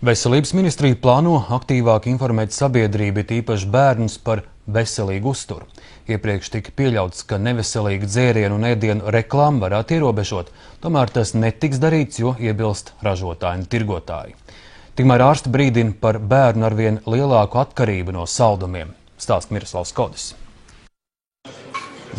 Veselības ministrija plāno aktīvāk informēt sabiedrību, tīpaši bērnus, par veselīgu uzturu. Iepriekš tika pieļauts, ka neveselīgu dzērienu un ēdienu reklāmu varētu ierobežot, tomēr tas netiks darīts, jo iebilst ražotāji un tirgotāji. Tikmēr ārsti brīdina par bērnu arvien lielāku atkarību no saldumiem. Stāsta Miroslavs Kodis.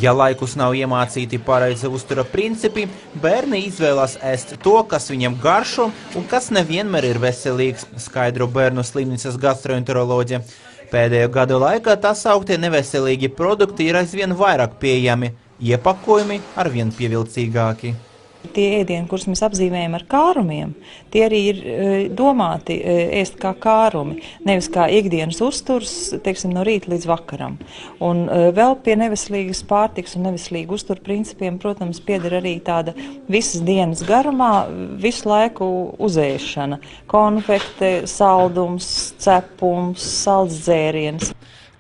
Ja laikus nav iemācīti pareizi uztura principi, bērni izvēlās ēst to, kas viņam garšo un kas nevienmēr ir veselīgs, skaidro Bērnu slimnīcas gastroenteroloģe. Pēdējo gadu laikā tā sauktie neveselīgi produkti ir aizvien vairāk pieejami, iepakojumi arvien pievilcīgāki. Tie ēdieni, kurus mēs apzīmējam ar kārumiem, tie arī ir domāti ēst kā kārumi, nevis kā ikdienas uzturs, teiksim, no rīta līdz vakaram. Un vēl pie neveselīgas pārtikas un neveselīgu uzturu principiem, protams, pieder arī tāda visas dienas garumā, visu laiku uzēšana. Konfekte, saldums, cepums, salds dzēriens.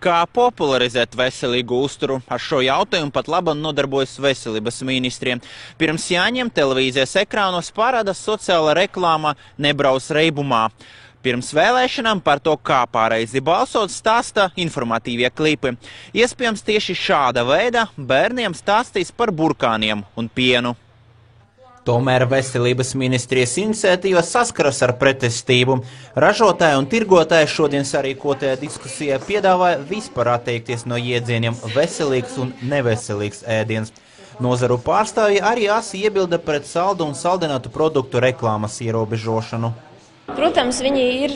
Kā popularizēt veselīgu uzturu? Ar šo jautājumu pat labi nodarbojas veselības ministrija. Pirms jāņem televīzijas ekrānos parāda sociāla reklāma "Nebrauc reibumā". Pirms vēlēšanām par to, kā pareizi balsot, stāsta informatīvie klipi. Iespējams, tieši šāda veida bērniem stāstīs par burkāniem un pienu. Tomēr veselības ministrijas iniciatīva saskaras ar pretestību. Ražotāji un tirgotāji šodien sarīkotajā diskusijā piedāvāja vispār atteikties no iedzieniem veselīgs un neveselīgs ēdiens. Nozaru pārstāvji arī asi iebilda pret saldu un saldinātu produktu reklāmas ierobežošanu. Protams, viņi ir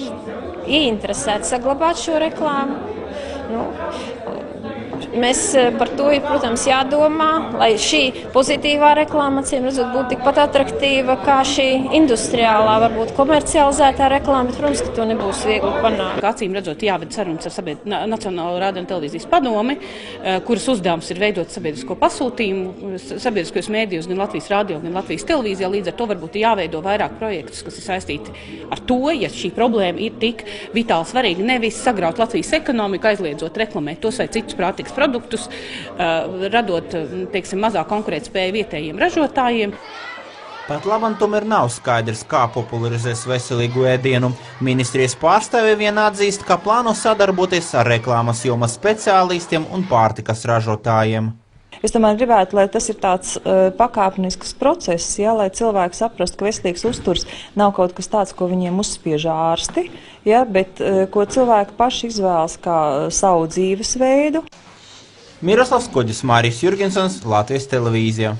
ieinteresēti saglabāt šo reklāmu. Mēs par to ir, protams, jādomā, lai šī pozitīvā reklāma, acīm redzot, būtu tikpat atraktīva kā šī industriālā, varbūt komercializētā reklāma, bet, protams, ka to nebūs viegli panākt. Acīm redzot, jāved sarunas ar Nacionālo radio un televīzijas padomi, kuras uzdevums ir veidot sabiedrisko pasūtījumu, sabiedriskos mēdījos, gan Latvijas radio, gan Latvijas televīzijā. Līdz ar to varbūt jāveido vairāk projektus, kas ir saistīti ar to, ja šī problēma ir tik vitāli svarīga, nevis sagraut Latvijas ekonomiku, aizliedzot reklamēt tos vai citus pārtikas produktus, radot, teiksim, mazāk konkurētspēju vietējiem ražotājiem. Pat labam tomēr nav skaidrs, kā popularizēs veselīgu ēdienu. Ministrijas pārstāvji vien atzīst, ka plāno sadarboties ar reklāmas jomas speciālistiem un pārtikas ražotājiem. Es tomēr gribētu, lai tas ir tāds pakāpenisks process, lai cilvēki saprastu, ka veselīgs uzturs nav kaut kas tāds, ko viņiem uzspiež ārsti, bet ko cilvēki paši izvēlas kā savu dzīvesveidu. Miroslavs Kodis, Mārijs Jurgensons, Latvijas televīzija.